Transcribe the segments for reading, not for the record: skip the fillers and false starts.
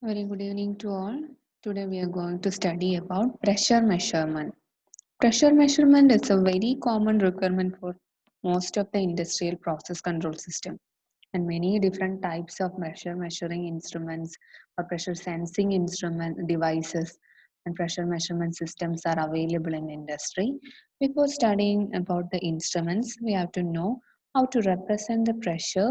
Very good evening to all. Today we are going to study about pressure measurement. Pressure measurement is a very common requirement for most of the industrial process control system, and many different types of measuring instruments or pressure sensing instrument devices and pressure measurement systems are available in industry. Before studying about the instruments, we have to know how to represent the pressure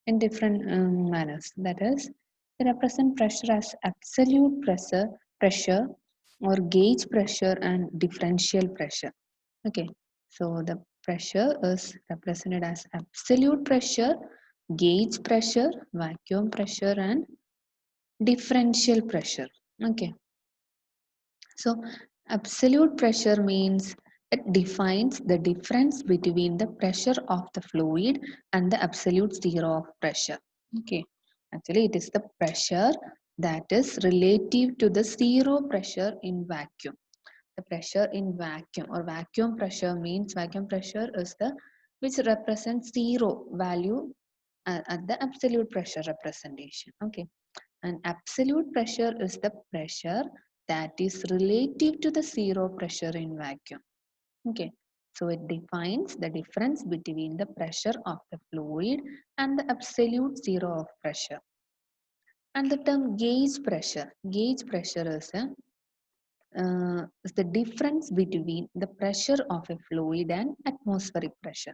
in different manners. That is, they represent pressure as absolute pressure or gauge pressure and differential pressure. Okay, so the pressure is represented as absolute pressure, gauge pressure, vacuum pressure, and differential pressure. Okay, so absolute pressure means it defines the difference between the pressure of the fluid and the absolute zero of pressure. Okay, actually, it is the pressure that is relative to the zero pressure in vacuum. The pressure in vacuum or vacuum pressure means vacuum pressure is the which represents zero value at the absolute pressure representation. Okay, and absolute pressure is the pressure that is relative to the zero pressure in vacuum. Okay, so it defines the difference between the pressure of the fluid and the absolute zero of pressure. And the term gauge pressure is the difference between the pressure of a fluid and atmospheric pressure.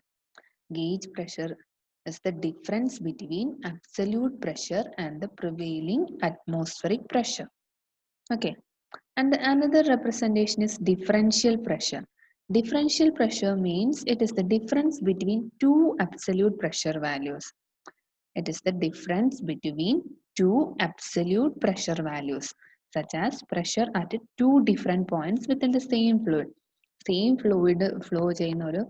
Gauge pressure is the difference between absolute pressure and the prevailing atmospheric pressure. Okay, and another representation is differential pressure. Differential pressure means it is the difference between two absolute pressure values. It is the difference between two absolute pressure values, such as pressure at two different points within the same fluid. Same fluid flow ചെയ്യുന്ന ഒരു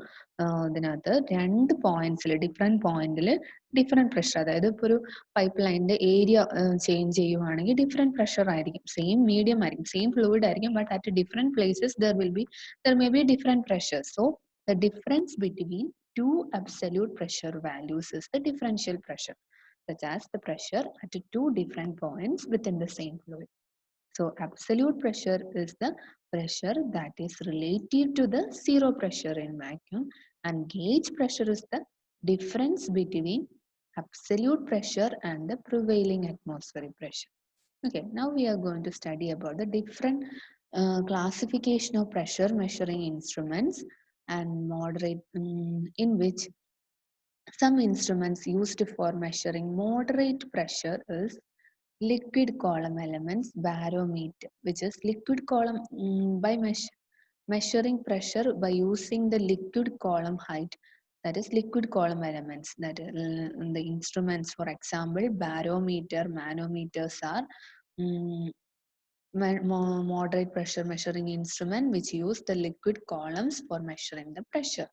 ഇതിനകത്ത് രണ്ട് പോയിന്റ്സിൽ different പോയിന്റിൽ different pressure, അതായത് ഇപ്പോൾ ഒരു pipe ലൈനിൻ്റെ area change ചെയ്യുവാണെങ്കിൽ ഡിഫറെൻറ്റ് പ്രഷർ ആയിരിക്കും, സെയിം മീഡിയം ആയിരിക്കും, സെയിം ഫ്ലൂയിഡ് ആയിരിക്കും, but at different places there may be different pressure. So the difference between two absolute pressure values is the differential pressure, such as the pressure at two different points within the same fluid. So absolute pressure is the pressure that is relative to the zero pressure in vacuum, and gauge pressure is the difference between absolute pressure and the prevailing atmospheric pressure. Okay, now we are going to study about the different classification of pressure measuring instruments and moderate in which some instruments used for measuring moderate pressure is liquid column elements barometer, which is liquid column by measuring pressure by using the liquid column height, that is liquid column elements, that the instruments, for example barometer, manometers are um, moderate pressure measuring instrument which use the liquid columns for measuring the pressure.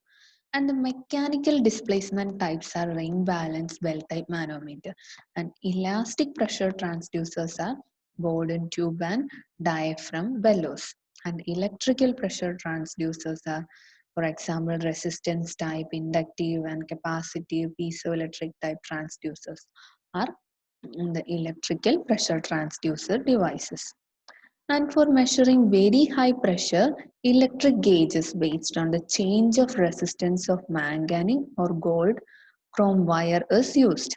And the mechanical displacement types are ring balance, bell type manometer, and elastic pressure transducers are Bourdon tube and diaphragm bellows. And electrical pressure transducers are, for example, resistance type, inductive and capacitive piezoelectric type transducers are the electrical pressure transducer devices. And for measuring very high pressure, electric gauges based on the change of resistance of manganese or gold chrome wire is used.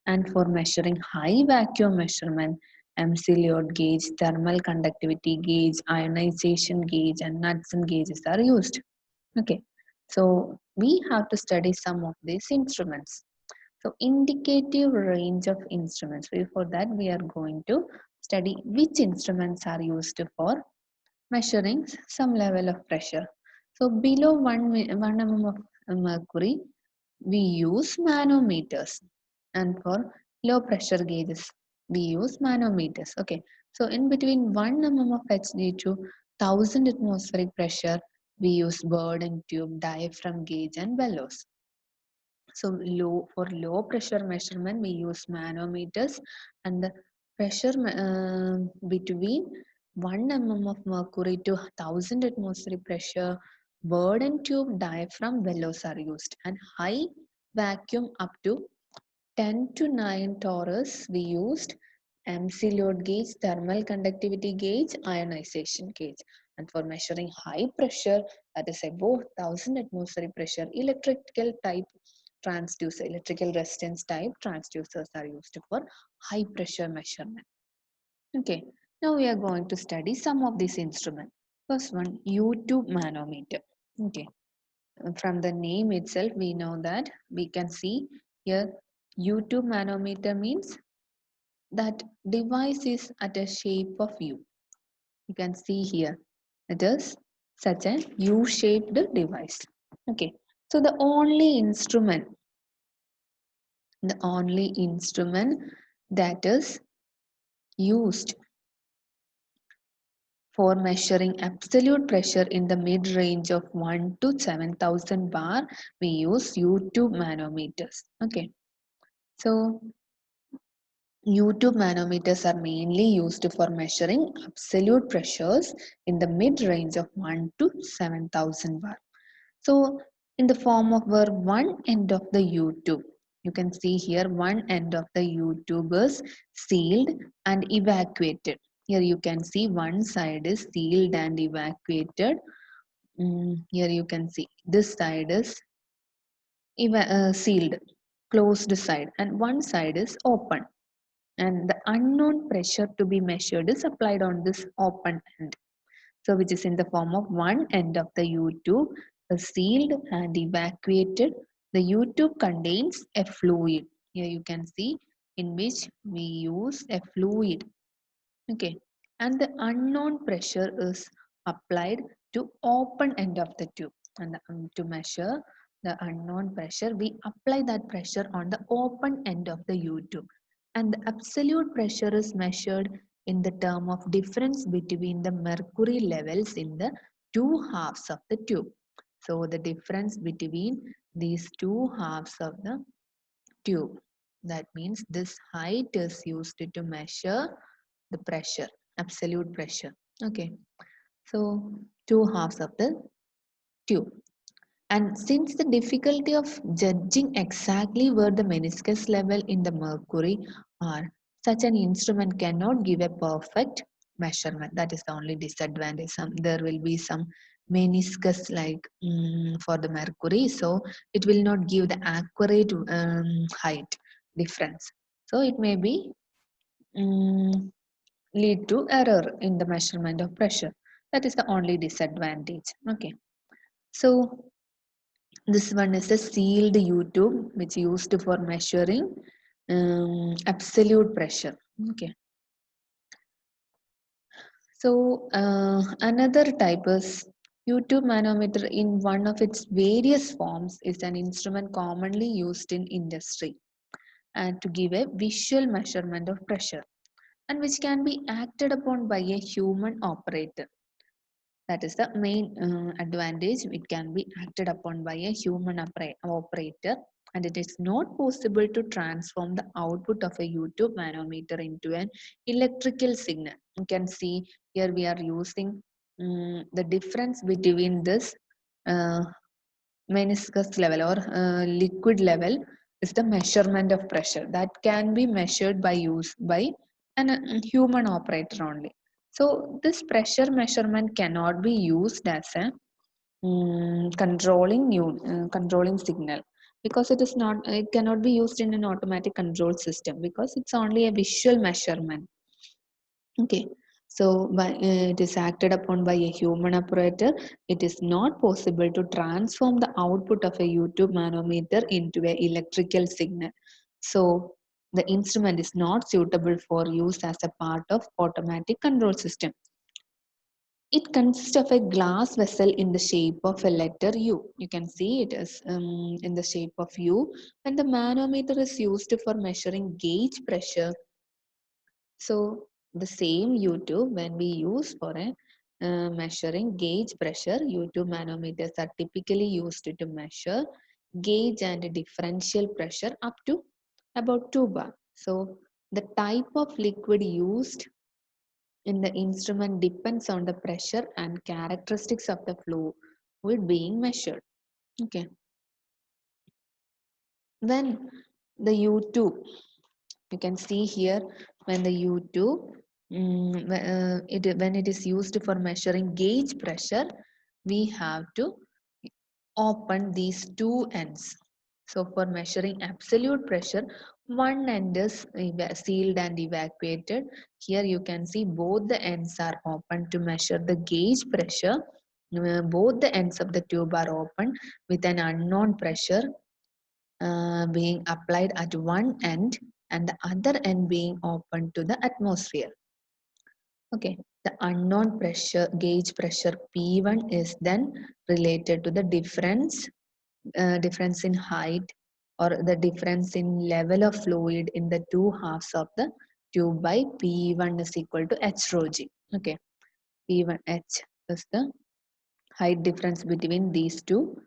And for measuring high vacuum measurement, MC-Leod gauge, thermal conductivity gauge, ionization gauge, and Knudsen gauges are used. Okay, so we have to study some of these instruments. So indicative range of instruments. For that, we are going to study which instruments are used for measuring some level of pressure. So below 1 mm of mercury, we use manometers, and for low pressure gauges, we use manometers. Okay, so in between 1 mm of Hg to 1000 atmospheric pressure, we use Bourdon tube, diaphragm gauge, and bellows. So for low pressure measurement, we use manometers, and the pressure between 1 mm of mercury to 1000 atmospheric pressure, Bourdon tube, diaphragm bellows are used, and high vacuum up to 10 to 9 torus we used absolute gauge, thermal conductivity gauge, ionization gauge. And for measuring high pressure, that is above 1000 atmospheric pressure, electrical resistance type transducers are used for high pressure measurement. Okay, now we are going to study some of these instruments. First one, U-tube manometer. Okay, from the name itself, we know that we can see here U-tube manometer means that device is at a shape of U. You can see here it is such a U-shaped device. Okay, so the only instrument that is used for measuring absolute pressure in the mid-range of 1 to 7000 bar, we use U-tube manometers. Okay, so U-tube manometers are mainly used for measuring absolute pressures in the mid-range of 1 to 7000 bar. So in the form of where one end of the U-tube, you can see here one end of the U-tube is sealed and evacuated. Here you can see one side is sealed and evacuated. Here you can see this side is sealed, closed side, and one side is open. And the unknown pressure to be measured is applied on this open end. So which is in the form of one end of the U-tube is sealed and evacuated. The U-tube contains a fluid. Here you can see in which we use a fluid. Okay, and the unknown pressure is applied to open end of the tube. And to measure the unknown pressure, we apply that pressure on the open end of the U-tube. And the absolute pressure is measured in the term of difference between the mercury levels in the two halves of the tube. So the difference between these two halves of the tube. That means this height is used to measure the pressure, absolute pressure. Okay, so two halves of the tube. And since the difficulty of judging exactly where the meniscus level in the mercury are, such an instrument cannot give a perfect measurement. That is the only disadvantage. There will be some meniscus like for the mercury, so it will not give the accurate height difference. So it may be um, lead to error in the measurement of pressure. That is the only disadvantage. Okay, so this one is a sealed U-tube which used for measuring absolute pressure. Okay, so another type is U-tube manometer in one of its various forms is an instrument commonly used in industry and to give a visual measurement of pressure and which can be acted upon by a human operator. That is the main advantage. It can be acted upon by a human operator, and it is not possible to transform the output of a U-tube manometer into an electrical signal. You can see here we are using the difference between this uh, meniscus level or liquid level is the measurement of pressure that can be measured by use by an human operator only. So this pressure measurement cannot be used as a controlling signal because it cannot be used in an automatic control system because it's only a visual measurement. Okay, so it is acted upon by a human operator. It is not possible to transform the output of a U-tube manometer into an electrical signal. So the instrument is not suitable for use as a part of automatic control system. It consists of a glass vessel in the shape of a letter U. You can see it is in the shape of U. And the manometer is used for measuring gauge pressure. So the same U-tube when we use for a measuring gauge pressure, U-tube manometers are typically used to measure gauge and differential pressure up to about 2 bar. So the type of liquid used in the instrument depends on the pressure and characteristics of the fluid being measured. Okay. When the U-tube, you can see here when the U2 when it is used for measuring gauge pressure, we have to open these two ends. So for measuring absolute pressure, one end is sealed and evacuated. Here you can see both the ends are open to measure the gauge pressure. Both the ends of the tube are open with an unknown pressure being applied at one end and the other end being open to the atmosphere. Okay, the unknown pressure gauge pressure P1 is then related to the difference in height or the difference in level of fluid in the two halves of the tube by P1 is equal to H rho G. Okay, P1H is the height difference between these two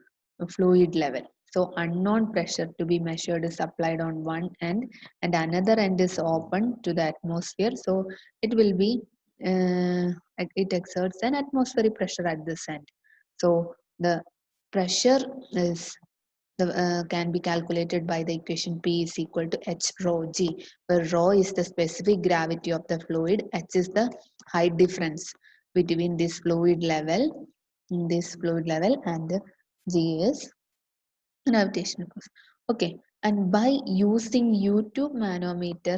fluid level. So unknown pressure to be measured is applied on one end and another end is open to the atmosphere. So it will be, it exerts an atmospheric pressure at this end. So the pressure is can be calculated by the equation P is equal to H rho G, where rho is the specific gravity of the fluid, H is the height difference between this fluid level and G is gravitational force. Okay, and by using U2 manometer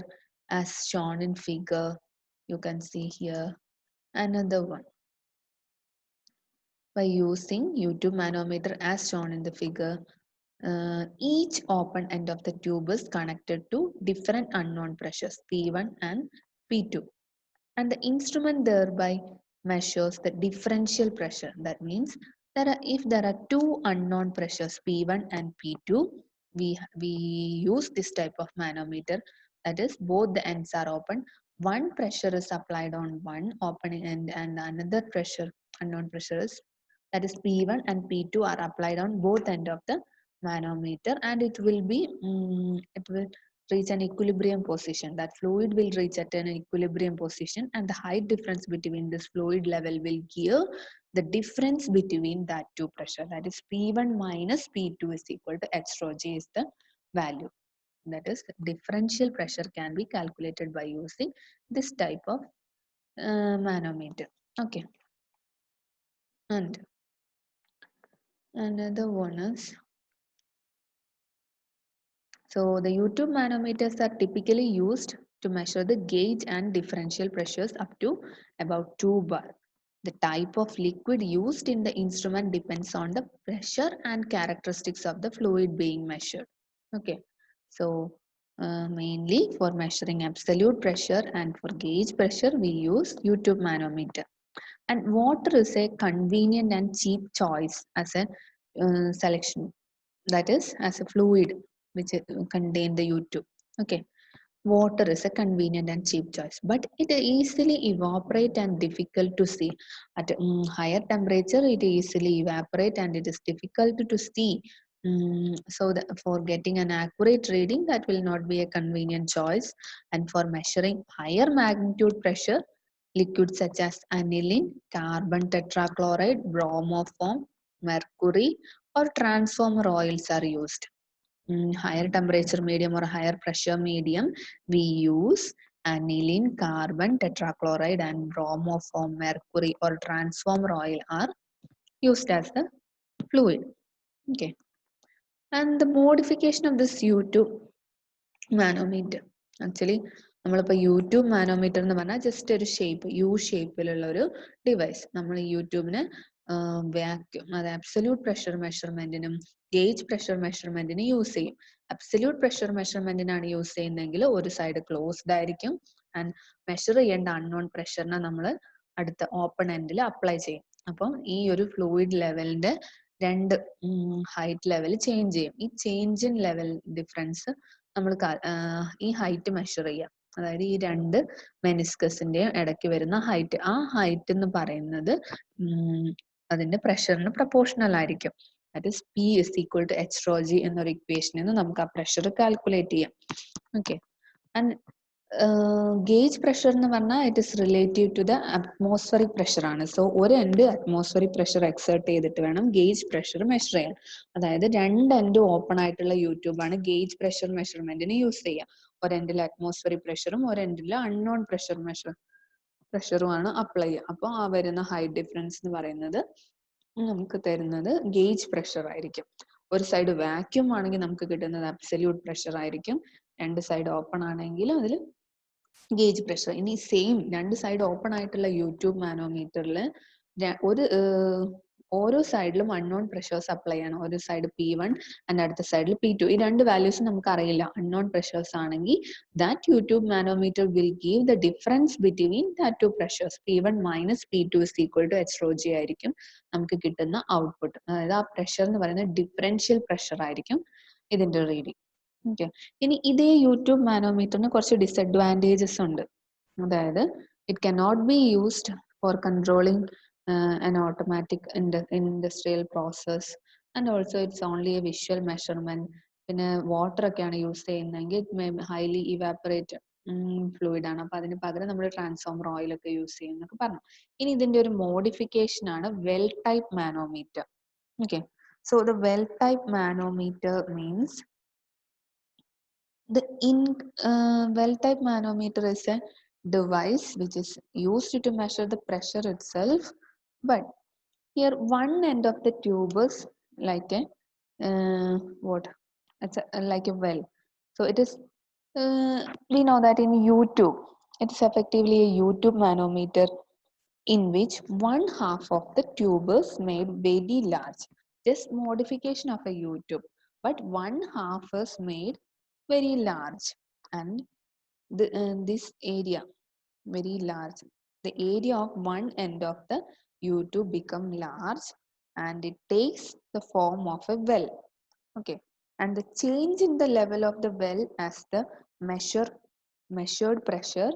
as shown in figure, you can see here another one. By using U2 manometer as shown in the figure, each open end of the tube is connected to different unknown pressures P1 and P2, and the instrument thereby measures the differential pressure. That means if there are two unknown pressures P1 and P2, we use this type of manometer, that is both the ends are open, one pressure is applied on one opening end and another pressure, unknown pressure is, that is P1 and P2 are applied on both end of the manometer, and it will reach an equilibrium position. That fluid will reach at an equilibrium position, and the height difference between this fluid level will give the difference between that two pressure, that is P1 minus P2 is equal to H rho G is the value. That is differential pressure can be calculated by using this type of manometer. Okay, and another one is, so the U2 manometers are typically used to measure the gauge and differential pressures up to about 2 bar. The type of liquid used in the instrument depends on the pressure and characteristics of the fluid being measured. Okay, so mainly for measuring absolute pressure and for gauge pressure we use U2 manometer. And water is a convenient and cheap choice as a selection, that is as a fluid which contain the U2. Okay, water is a convenient and cheap choice, but it easily evaporate and difficult to see. At higher temperature it easily evaporate and it is difficult to see. So that for getting an accurate reading, that will not be a convenient choice. And for measuring higher magnitude pressure, liquids such as aniline, carbon tetrachloride, bromoform, mercury, or transformer oils are used. Higher temperature medium or higher pressure medium, we use aniline, carbon tetrachloride, and bromoform, mercury, or transformer oil are used as the fluid. Okay, and the modification of this U2 manometer. Actually, നമ്മളിപ്പോൾ YouTube manometer എന്ന് പറഞ്ഞാൽ just ഒരു shape U ഷേപ്പിലുള്ള ഒരു device. നമ്മൾ യൂട്യൂബിന് vacuum, അത് absolute pressure മെഷർമെന്റിനും ഗേജ് പ്രഷർ മെഷർമെന്റിനും യൂസ് ചെയ്യും. അബ്സല്യൂട്ട് പ്രഷർ മെഷർമെന്റിനാണ് യൂസ് ചെയ്യുന്നതെങ്കിൽ ഒരു സൈഡ് ക്ലോസ്ഡ് ആയിരിക്കും ആൻഡ് മെഷർ ചെയ്യേണ്ട അൺനോൺ പ്രഷറിനെ നമ്മൾ അടുത്ത ഓപ്പൺ എൻഡിൽ അപ്ലൈ ചെയ്യും. അപ്പം ഈ ഒരു ഫ്ലൂയിഡ് ലെവലിന്റെ രണ്ട് ഹൈറ്റ് ലെവൽ ചേഞ്ച് ചെയ്യും. ഈ ചേഞ്ച് ഇൻ ലെവൽ ഡിഫറൻസ് നമ്മൾ ഈ ഹൈറ്റ് മെഷർ ചെയ്യാം. അതായത് ഈ രണ്ട് മെനിസ്കസിന്റെയും ഇടയ്ക്ക് വരുന്ന ഹൈറ്റ്, ആ ഹൈറ്റ് എന്ന് പറയുന്നത് അതിന്റെ പ്രഷറിന് പ്രൊപ്പോർഷണൽ ആയിരിക്കും. That is P is equal to H rho G എന്നൊരു ഇക്വേഷനിൽ നിന്ന് നമുക്ക് ആ പ്രഷർ കാൽക്കുലേറ്റ് ചെയ്യാം. ഓക്കെ, ആൻഡ് ഗേജ് പ്രഷർ എന്ന് പറഞ്ഞാൽ it is relative to the atmospheric pressure ആണ്. സോ ഒരു എൻഡ് അറ്റ്മോസ്ഫറിക് പ്രഷർ എക്സേർട്ട് ചെയ്തിട്ട് വേണം ഗേജ് പ്രഷർ മെഷർ ചെയ്യാൻ. അതായത് രണ്ട് എൻഡ് ഓപ്പൺ ആയിട്ടുള്ള യൂട്യൂബ് ആണ് ഗേജ് പ്രഷർ മെഷർമെന്റിന് യൂസ് ചെയ്യുക. ഒരെൻഡിൽ അറ്റ്മോസ്ഫിയറിക് പ്രഷറും ഒരെൻഡിൽ അൺനോൺ പ്രഷറുമാണ് അപ്ലൈ ചെയ്യുക. അപ്പോൾ ആ വരുന്ന ഹൈറ്റ് ഡിഫറൻസ് എന്ന് പറയുന്നത് നമുക്ക് തരുന്നത് ഗേജ് പ്രഷർ ആയിരിക്കും. ഒരു സൈഡ് വാക്യൂം ആണെങ്കിൽ നമുക്ക് കിട്ടുന്നത് അബ്സല്യൂട്ട് പ്രഷർ ആയിരിക്കും. രണ്ട് സൈഡ് ഓപ്പൺ ആണെങ്കിൽ അതിൽ ഗേജ് പ്രഷർ. ഇനി സെയിം രണ്ട് സൈഡ് ഓപ്പൺ ആയിട്ടുള്ള യൂട്യൂബ് മാനോമീറ്ററിൽ ഒരു ഓരോ സൈഡിലും അൺനോൺ പ്രഷേഴ്സ് അപ്ലൈ ചെയ്യണം. ഒരു സൈഡ് P1 ആൻഡ് അടുത്ത സൈഡിൽ P2. ഈ രണ്ട് വാല്യൂസ് നമുക്ക് അറിയില്ല. അൺനോൺ പ്രഷേഴ്സ് ആണെങ്കിൽ that U tube manometer will give the difference between that two pressures. P1 minus P2 is equal to H rho G ആയിരിക്കും നമുക്ക് കിട്ടുന്ന ഔട്ട്പുട്ട്. അതായത് ആ പ്രഷർ എന്ന് പറയുന്നത് ഡിഫറൻഷ്യൽ പ്രഷർ ആയിരിക്കും ഇതിന്റെ റീഡിങ്. ഓക്കെ. ഇനി ഇതേ യൂട്യൂബ് മാനോമീറ്ററിന് കുറച്ച് ഡിസഡ്വാൻറ്റേജസ് ഉണ്ട്. അതായത് it cannot be used four controlling an automatic industrial process, and also it's only a visual measurement. പിന്നെ വാട്ടർ ഒക്കെയാണ് യൂസ് ചെയ്യുന്നതെങ്കിൽ it may highly evaporate fluid ആണ്. അപ്പൊ അതിന് പകരം നമ്മൾ ട്രാൻസ്ഫോമർ ഓയിൽ ഒക്കെ യൂസ് ചെയ്യും എന്നൊക്കെ പറഞ്ഞു. ഇനി ഇതിന്റെ ഒരു മോഡിഫിക്കേഷൻ ആണ് well type manometer. Okay. So the well type manometer means the well type manometer is a device which is used to measure the pressure itself, but here one end of the tube is like a like a well. So it is we know that in YouTube it is effectively a YouTube manometer in which one half of the tube is made very large, just modification of a YouTube, but one half is made very large, and this area very large, the area of one end of the U2 become large and it takes the form of a well. Okay. And the change in the level of the well as the measured pressure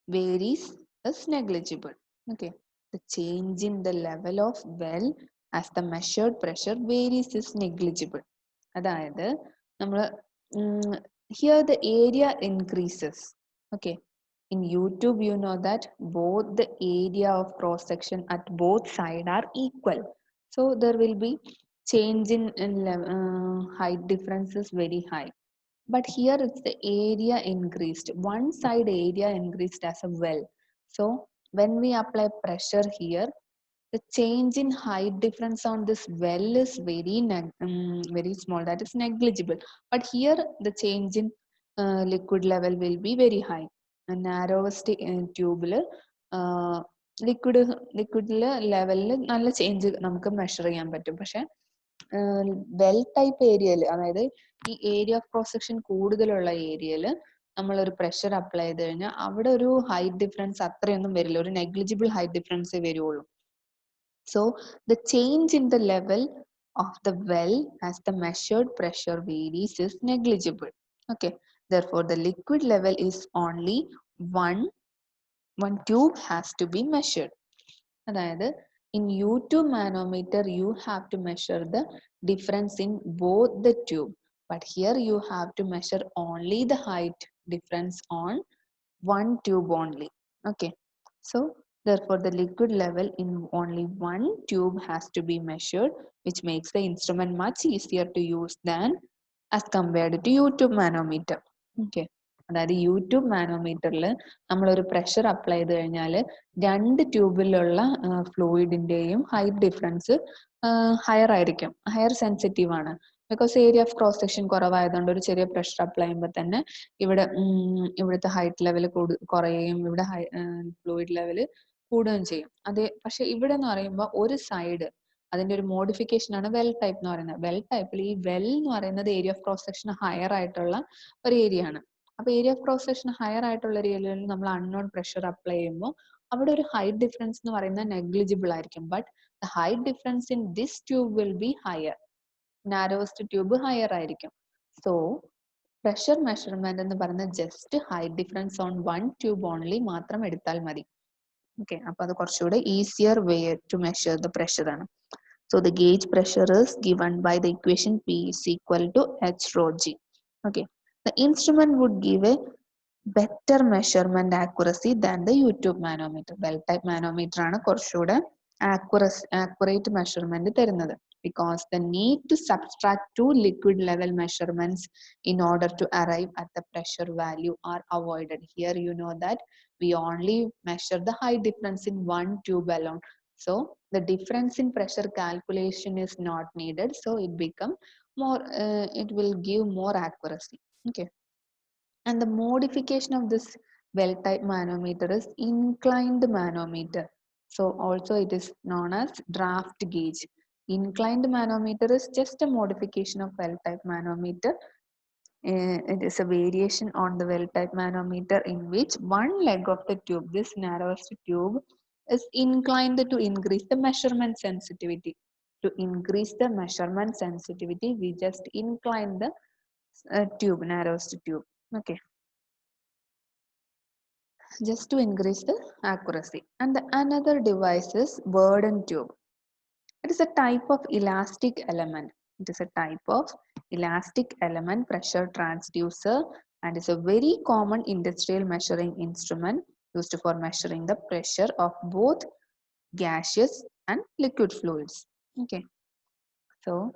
varies is negligible. Okay. The change in the level of well as the measured pressure varies is negligible. അതായത് നമ്മൾ here the area increases. Okay. In YouTube, you know that both the area of cross section at both sides are equal. So there will be change in height difference is very high. But here it's the area increased. One side area increased as a well. So when we apply pressure here, the change in height difference on this well is very small, that is negligible. But here the change in liquid level will be very high. Narrowest ട്യൂബിൽ ലിക്വിഡില് ലെവലിൽ നല്ല change നമുക്ക് measure ചെയ്യാൻ പറ്റും. പക്ഷെ well type ഏരിയയിൽ, അതായത് ഈ ഏരിയ ഓഫ് ക്രോസ് സെക്ഷൻ കൂടുതലുള്ള ഏരിയയിൽ നമ്മളൊരു പ്രഷർ അപ്ലൈ ചെയ്ത് കഴിഞ്ഞാൽ അവിടെ ഒരു ഹൈറ്റ് ഡിഫറൻസ് അത്രയൊന്നും വരില്ല, ഒരു നെഗ്ലിജിബിൾ ഹൈറ്റ് ഡിഫറൻസേ വരുള്ളൂ. So the change in the level of the well as the measured pressure varies is negligible. Okay. Therefore, the liquid level is only one tube has to be measured. അതായത് in U2 manometer you have to measure the difference in both the tube, but here you have to measure only the height difference on one tube only. Okay. So therefore the liquid level in only one tube has to be measured, which makes the instrument much easier to use than as compared to YouTube manometer. Okay. അതായത് YouTube മാനോമീറ്ററിൽ നമ്മളൊരു pressure apply ചെയ്ത് കഴിഞ്ഞാൽ രണ്ട് ട്യൂബിലുള്ള ഫ്ലൂയിഡിന്റെയും height difference higher ആയിരിക്കും, higher sensitive ആണ്. Because area of cross section കുറവായതുകൊണ്ട് ഒരു ചെറിയ പ്രഷർ അപ്ലൈ ചെയ്യുമ്പോൾ തന്നെ ഇവിടുത്തെ ഹൈറ്റ് ലെവൽ കുറയുകയും ഇവിടെ ഫ്ലൂയിഡ് ലെവൽ കൂടുകയും ചെയ്യും. പക്ഷെ ഇവിടെ എന്ന് പറയുമ്പോൾ ഒരു സൈഡ്, അതിന്റെ ഒരു മോഡിഫിക്കേഷൻ ആണ് വെൽ ടൈപ്പ് എന്ന് പറയുന്നത്. വെൽ ടൈപ്പിൽ ഈ വെൽ എന്ന് പറയുന്നത് area of cross section higher ആയിട്ടുള്ള ഒരു ഏരിയ ആണ്. അപ്പൊ area of cross section higher ആയിട്ടുള്ള ഒരു ഏരിയയിൽ നമ്മൾ അൺനോൺ പ്രഷർ അപ്ലൈ ചെയ്യുമ്പോൾ അവിടെ ഒരു ഹൈറ്റ് ഡിഫറൻസ് എന്ന് പറയുന്നത് നെഗ്ലിജിബിൾ ആയിരിക്കും. But the height difference in this tube will be higher, narrowest tube higher ആയിരിക്കും. സോ പ്രഷർ മെഷർമെന്റ് എന്ന് പറയുന്നത് just height difference on one tube only മാത്രം എടുത്താൽ മതി. ഓക്കെ. അപ്പൊ അത് കുറച്ചുകൂടെ easier way to measure the pressure ആണ്. So the gauge pressure is given by the equation P is equal to H rho G. Okay. The instrument would give a better measurement accuracy than the YouTube manometer. Well type manometer ആണ് കുറച്ചുകൂടെ accurate measurement തരുന്നത്, because the need to subtract two liquid level measurements in order to arrive at the pressure value are avoided. Here you know that we only measure the height difference in one tube alone, so the difference in pressure calculation is not needed, so it become more it will give more accuracy. Okay. And the modification of this well type manometer is inclined manometer. So also it is known as draft gauge. Inclined manometer is just a modification of well type manometer. It is a variation on the well type manometer in which one leg of the tube, this narrowest tube, is inclined to increase the measurement sensitivity. To increase the measurement sensitivity, we just incline the tube, narrowest tube. Okay, just to increase the accuracy. And another device is burden tube. It is a type of elastic element. It is a type of elastic element pressure transducer and is a very common industrial measuring instrument used for measuring the pressure of both gaseous and liquid fluids. Okay, so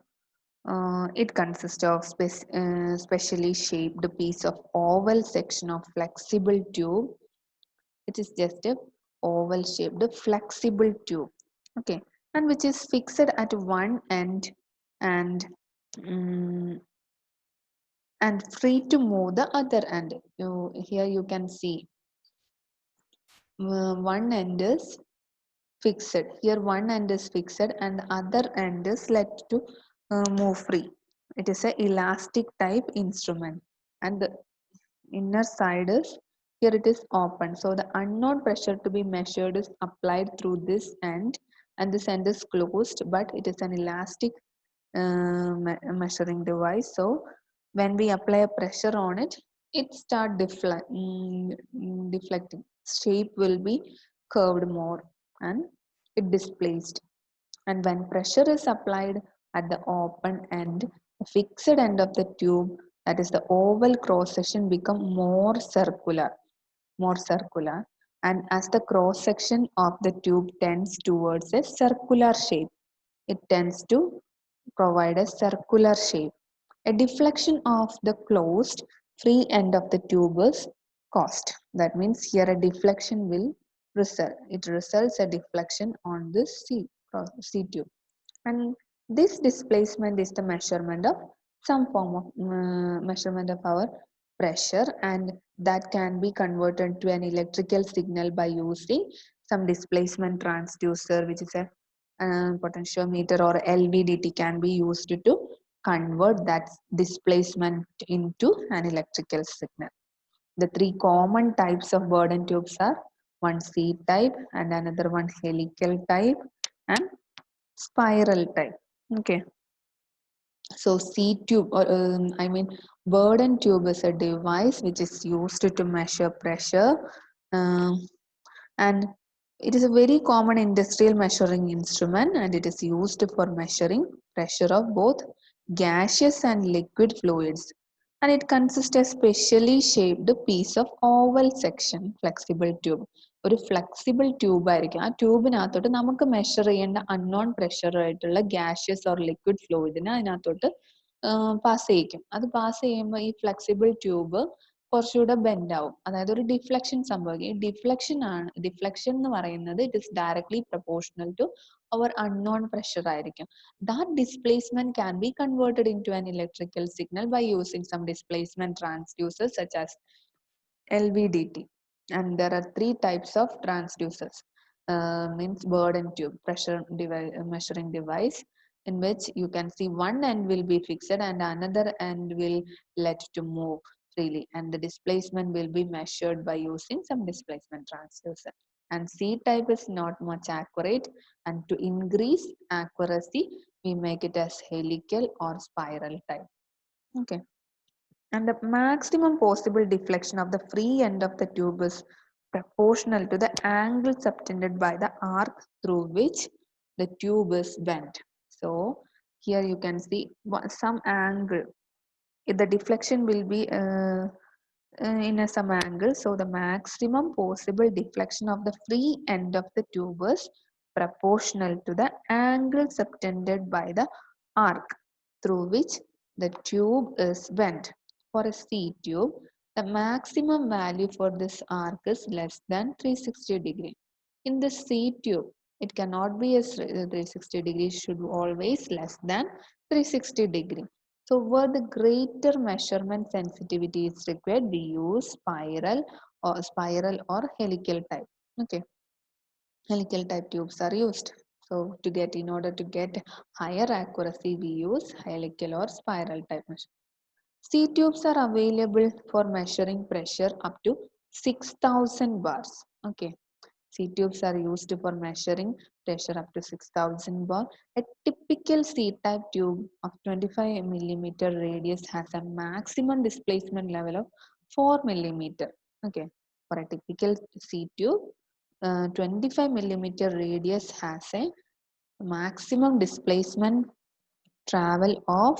it consists of specially shaped piece of oval section of flexible tube. It is just a oval shaped flexible tube. Okay, and which is fixed at one end and um, and free to move the other end. Here you can see one end is fixed. Here one end is fixed and the other end is let to move free. It is a elastic type instrument, and the inner side is, here it is open, so the unknown pressure to be measured is applied through this end, and this end is closed, but it is an elastic measuring device. So when we apply a pressure on it, it start deflecting. Shape will be curved more and it displaced. And when pressure is applied at the open end, the fixed end of the tube, that is the oval cross section, become more circular. And as the cross section of the tube tends towards a circular shape, it tends to provide a circular shape. A deflection of the closed free end of the tube is caused. That means here a deflection will result. It results a deflection on this C tube. And this displacement is the measurement of some form of measurement of our pressure, and that can be converted to an electrical signal by using some displacement transducer, which is a potentiometer, or LVDT can be used to convert that displacement into an electrical signal. The three common types of burden tubes are one C type and another one helical type and spiral type. Okay, so C tube, or burden tube is a device which is used to measure pressure, um, and it is a very common industrial measuring instrument, and it is used for measuring pressure of both gaseous and liquid fluids. And it consists of a specially shaped piece of oval section flexible tube. ഒരു flexible tube ആയിരിക്കും. ആ ട്യൂബിനകത്തോട്ട് നമുക്ക് measure ചെയ്യേണ്ട unknown pressure ആയിട്ടുള്ള gaseous or liquid ഫ്ലൂയിഡിനെ അതിനകത്തോട്ട് pass ചെയ്യിക്കും. അത് pass ചെയ്യുമ്പോൾ ഈ ഫ്ലെക്സിബിൾ ട്യൂബ് കുറച്ചുകൂടെ ബെൻഡ് ആവും, അതായത് ഒരു ഡിഫ്ലക്ഷൻ സംഭവിക്കും. ഈ ഡിഫ്ലക്ഷൻ എന്ന് പറയുന്നത് it is directly proportional to our unknown pressure ആയിരിക്കും. That displacement can be converted into an electrical signal by using some displacement transducers such as LVDT. And there are three types of transducers. Means burden tube, pressure measuring device, in which you can see one end will be fixed and another end will let to move freely, and the displacement will be measured by using some displacement transducer. And C type is not much accurate, and to increase accuracy we make it as helical or spiral type. Okay, and the maximum possible deflection of the free end of the tube is proportional to the angle subtended by the arc through which the tube is bent. So here you can see some angle. If the deflection will be in some angle, so the maximum possible deflection of the free end of the tube is proportional to the angle subtended by the arc through which the tube is bent. For a C tube, the maximum value for this arc is less than 360 degree. In the C tube, it cannot be a 360 degree, should always less than 360 degree. So where the greater measurement sensitivity is required, we use spiral or helical type. Okay, helical type tubes are used. So in order to get higher accuracy, we use helical or spiral type measure. C tubes are available for measuring pressure up to 6,000 bars. Okay, C tubes are used for measuring pressure up to 6,000 bar. A typical C-type tube of 25 millimeter radius has a maximum displacement level of 4 millimeter. Okay, for a typical C tube, 25 millimeter radius has a maximum displacement travel of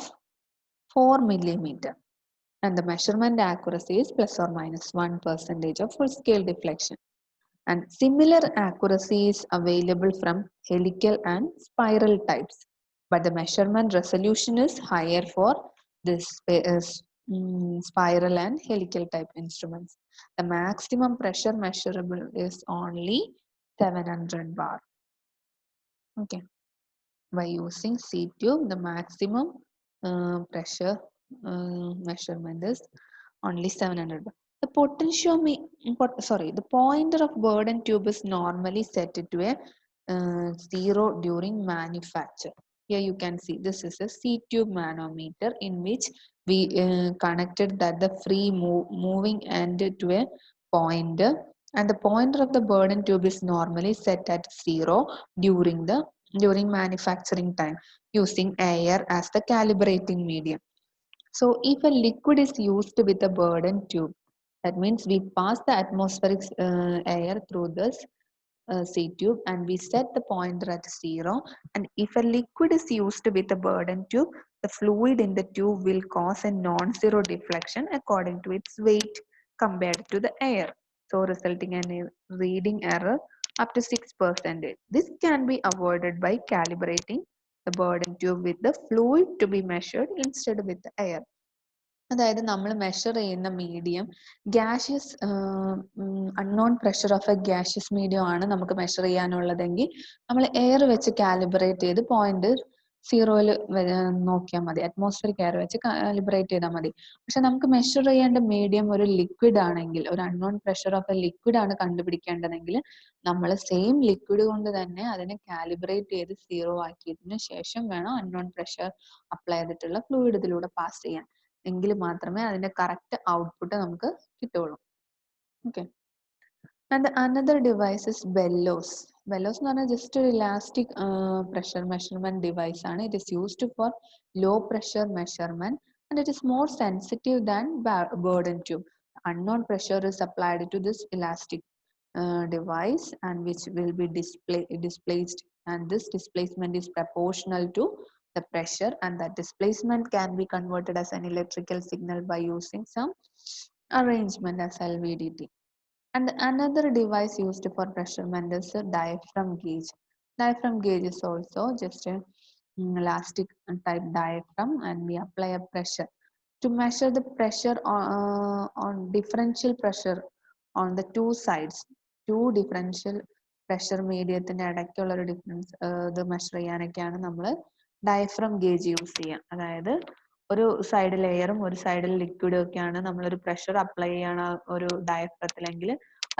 4 millimeter, and the measurement accuracy is plus or minus 1% of full scale deflection. And similar accuracy is available from helical and spiral types, but the measurement resolution is higher for this spiral and helical type instruments. The maximum pressure measurable is only 700 bar. Okay, by using C tube, the maximum pressure measurement is only 700 bar. The the pointer of Bourdon tube is normally set to a 0 during manufacture. Here you can see this is a C tube manometer in which we connected that the free moving end to a pointer, and the pointer of the Bourdon tube is normally set at 0 during manufacturing time using air as the calibrating medium. So if a liquid is used with a Bourdon tube, that means we pass the atmospheric air through this C tube and we set the pointer at 0. And if a liquid is used with a Bourdon tube, the fluid in the tube will cause a non-zero deflection according to its weight compared to the air. So resulting in a reading error up to 6%. This can be avoided by calibrating the Bourdon tube with the fluid to be measured instead with the air. അതായത് നമ്മൾ measure ചെയ്യുന്ന medium gaseous unknown pressure of A gaseous medium ആണ് നമുക്ക് measure ചെയ്യാനുള്ളതെങ്കിൽ നമ്മൾ air വെച്ച് calibrate ചെയ്ത് point 0-ൽ നോക്കിയാൽ മതി, അറ്റ്മോസ്ഫിയറിക് എയർ വെച്ച് കാലിബ്രേറ്റ് ചെയ്താൽ മതി. പക്ഷെ നമുക്ക് മെഷർ ചെയ്യേണ്ട മീഡിയം ഒരു ലിക്വിഡ് ആണെങ്കിൽ, ഒരു unknown pressure of A liquid ആണ് കണ്ടുപിടിക്കേണ്ടതെങ്കിൽ നമ്മൾ സെയിം ലിക്വിഡ് കൊണ്ട് തന്നെ അതിനെ കാലിബ്രേറ്റ് ചെയ്ത് 0 ആക്കിയതിനു ശേഷം വേണം അൺനോൺ പ്രഷർ അപ്ലൈ ചെയ്തിട്ടുള്ള ഫ്ലൂയിഡ് ഇതിലൂടെ പാസ് ചെയ്യാൻ. എങ്കിൽ മാത്രമേ അതിന്റെ കറക്റ്റ് ഔട്ട്പുട്ട് നമുക്ക് കിട്ടുള്ളൂ. Okay, and another device is bellows. Bellows എന്ന് പറഞ്ഞാൽ ജസ്റ്റ് ഒരു ഇലാസ്റ്റിക് പ്രഷർ മെഷർമെന്റ് ഡിവൈസ് ആണ്. It is used for low pressure measurement and it is more sensitive than Bourdon tube. Unknown pressure is applied to this elastic device and which will be displaced, and this displacement is proportional to the pressure, and that displacement can be converted as an electrical signal by using some arrangement as LVDT. And another device used for measurement is a diaphragm gauge. Diaphragm gauge is also just a elastic type diaphragm, and we apply a pressure to measure the pressure on differential pressure on the two sides. Two differential pressure മീഡിയത്തിന്റെ ഇടയ്ക്കുള്ള ഒരു difference ഇത് measure ചെയ്യാനൊക്കെയാണ് നമ്മൾ diaphragm gauge use ചെയ്യുക. അതായത് ഒരു സൈഡിൽ എയറും ഒരു സൈഡിൽ ലിക്വിഡും ഒക്കെയാണ് നമ്മളൊരു പ്രഷർ അപ്ലൈ ചെയ്യണ ഒരു ഡയഫ്രത്തിലെങ്കിൽ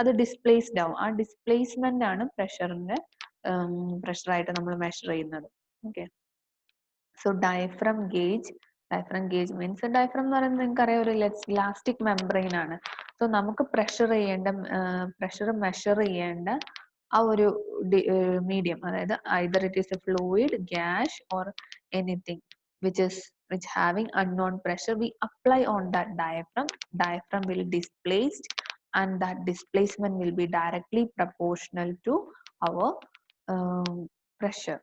അത് ഡിസ്പ്ലേസ്ഡ് ആവും. ആ ഡിസ്പ്ലേസ്മെന്റ് ആണ് പ്രഷറിന്റെ പ്രഷറായിട്ട് നമ്മൾ മെഷർ ചെയ്യുന്നത്. Okay, so diaphragm gauge means diaphragm എന്ന് പറയുന്നത് നിങ്ങൾക്കറിയാം ഒരു ഇലാസ്റ്റിക് മെംബ്രെയിൻ ആണ്. സോ നമുക്ക് പ്രഷർ മെഷർ ചെയ്യേണ്ട ആ ഒരു മീഡിയം, അതായത് either it is a fluid, gas or anything which having unknown pressure, we apply on that diaphragm will displaced, and that displacement will be directly proportional to our pressure,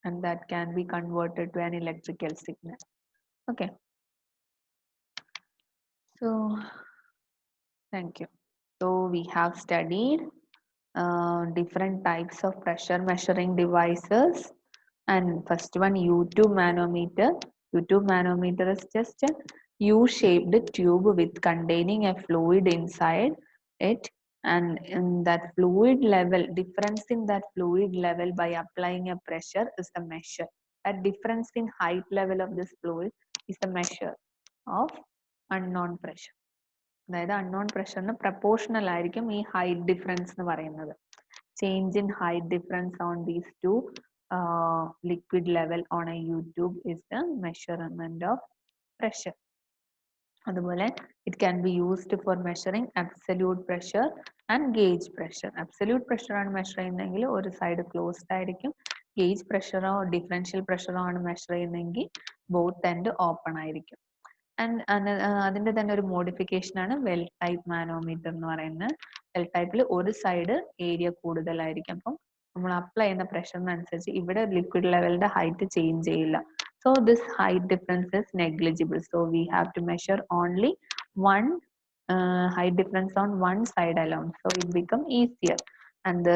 and that can be converted to an electrical signal. Okay, so thank you. So we have studied different types of pressure measuring devices. And first one, U-tube manometer. U-tube manometer is just a U-shaped tube with containing a fluid inside it, and in that fluid level, difference in that fluid level by applying a pressure is the measure. A difference in height level of this fluid is the measure of unknown pressure. അതായത് unknown പ്രഷറിന് proportional ആയിരിക്കും ഈ height difference എന്ന് പറയുന്നത്. Change in height difference on these two liquid level on a U tube is the measurement of pressure. അതുപോലെ it can be used for measuring absolute pressure and gauge pressure. Absolute pressure ആണ് measure ചെയ്യുന്നതെങ്കിൽ ഒരു side closed ആയിരിക്കും. Gauge പ്രഷറോ ഡിഫറൻഷ്യൽ പ്രഷറോ ആണ് measure ചെയ്യുന്നതെങ്കിൽ ബോത്ത് എൻഡ് ഓപ്പൺ ആയിരിക്കും. ആൻഡ് അതിന്റെ തന്നെ ഒരു മോഡിഫിക്കേഷൻ ആണ് വെൽ ടൈപ്പ് മാനോമീറ്റർ എന്ന് പറയുന്നത്. വെൽ ടൈപ്പിൽ ഒരു സൈഡ് ഏരിയ കൂടുതലായിരിക്കും. അപ്പം നമ്മൾ അപ്ലൈ ചെയ്യുന്ന പ്രഷറിനനുസരിച്ച് ഇവിടെ ലിക്വിഡ് ലെവലിന്റെ ഹൈറ്റ് ചേഞ്ച് ചെയ്യില്ല. So this height difference is negligible. So we have to measure only one height difference on one side alone. So it become easier, and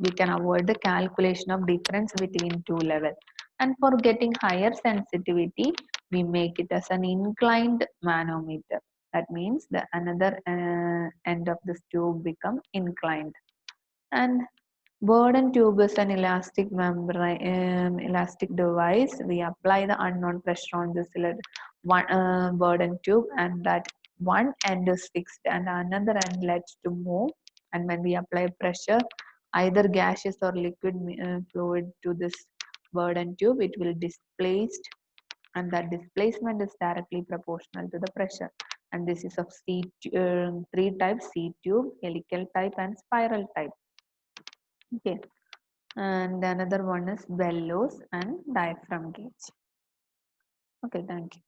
we can avoid the calculation of difference between two levels. And for getting higher sensitivity, we make it as an inclined manometer. That means the another end of this tube become inclined. And Burden tube is an elastic membrane, elastic device. We apply the unknown pressure on this burden tube, and that one end is fixed and another end lets to move. And when we apply pressure, either gaseous or liquid fluid to this burden tube, it will displaced, and that displacement is directly proportional to the pressure. And this is of three types: C tube, helical type, and spiral type. Okay. And another one is bellows and diaphragm gauge. Okay, thank you.